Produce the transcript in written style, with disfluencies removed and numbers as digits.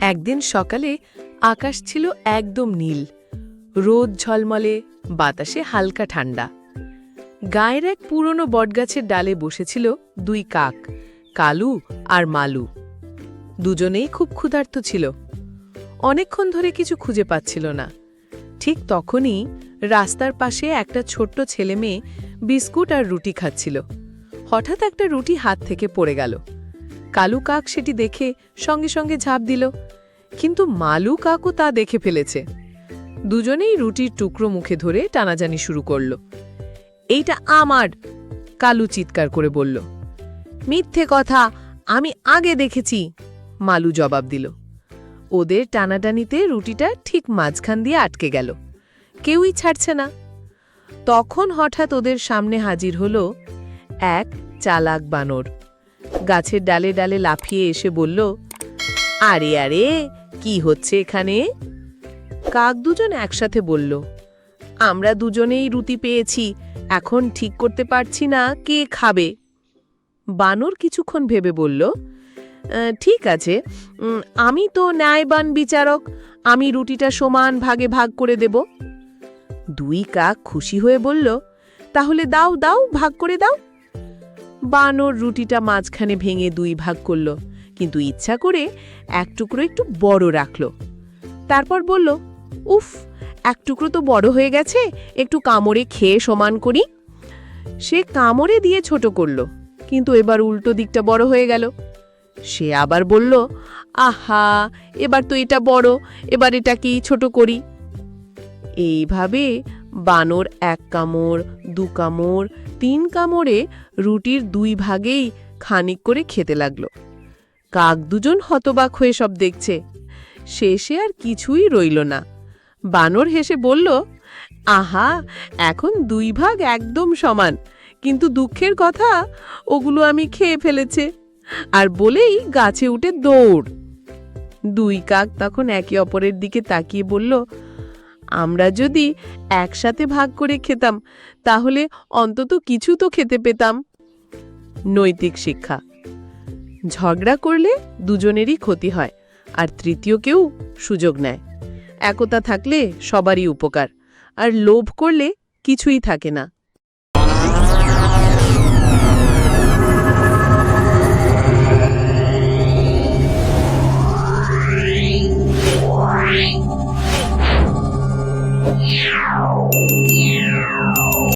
একদিন সকালে আকাশ ছিল একদম নীল, রোদ ঝলমলে, বাতাসে হালকা ঠান্ডা। গায়ের এক পুরনো বটগাছের ডালে বসেছিল দুই কাক, কালু আর মালু। দুজনেই খুব ক্ষুধার্ত ছিল, অনেকক্ষণ ধরে কিছু খুঁজে পাচ্ছিল না। ঠিক তখনই রাস্তার পাশে একটা ছোট্ট ছেলে মেয়ে বিস্কুট আর রুটি খাচ্ছিল। হঠাৎ একটা রুটি হাত থেকে পড়ে গেল। কালু কাক সেটি দেখে সঙ্গে সঙ্গে ঝাঁপ দিল, কিন্তু মালু কাকও তা দেখে ফেলেছে। দুজনেই রুটির টুকরো মুখে ধরে টানাজানি শুরু করল। এইটা আমার, কালু চিৎকার করে বলল। মিথ্যে কথা, আমি আগে দেখেছি, মালু জবাব দিল। ওদের টানাটানিতে রুটিটা ঠিক মাঝখান দিয়ে আটকে গেল, কেউই ছাড়ছে না। তখন হঠাৎ ওদের সামনে হাজির হলো এক চালাক বানর। গাছের ডালে ডালে লাফিয়ে এসে বলল, আরে আরে, কি হচ্ছে এখানে? কাক দুজন একসাথে বলল, আমরা দুজনেই রুটি পেয়েছি, এখন ঠিক করতে পারছি না কে খাবে। বানর কিছুক্ষণ ভেবে বলল, ঠিক আছে, আমি তো ন্যায়বান বিচারক, আমি রুটিটা সমান ভাগে ভাগ করে দেব। দুই কাক খুশি হয়ে বলল, তাহলে দাও দাও, ভাগ করে দাও। বানর রুটিটা মাঝখানে ভেঙে দুই ভাগ করল, কিন্তু ইচ্ছা করে এক টুকরো একটু বড় রাখল। তারপর বলল, উফ, এক টুকরো তো বড় হয়ে গেছে, একটু কামড়ে খেয়ে সমান করি। সে কামড়ে দিয়ে ছোট করল, কিন্তু এবার উল্টো দিকটা বড় হয়ে গেল। সে আবার বলল, আহা, এবার তো এটা বড়, এবার এটাকেই ছোট করি। এইভাবে বানর এক কামড়, দু কামড়, তিন কামড়ে রুটির দুই ভাগেই খানিক করে খেতে লাগল। কাক দুজন হতবাক হয়ে সব দেখছে। শেষে আর কিছুই রইল না। বানর হেসে বলল, আহা, এখন দুই ভাগ একদম সমান, কিন্তু দুঃখের কথা, ওগুলো আমি খেয়ে ফেলেছে। আর বলেই গাছে উঠে দৌড়। দুই কাক তখন একে অপরের দিকে তাকিয়ে বলল, আমরা যদি একসাথে ভাগ করে খেতাম, তাহলে অন্তত কিছু তো খেতে পেতাম। নৈতিক শিক্ষা: ঝগড়া করলে দুজনেরই ক্ষতি হয়, আর তৃতীয় কেউ সুযোগ নেয়। একতা থাকলে সবারই উপকার, আর লোভ করলে কিছুই থাকে না। Yeah.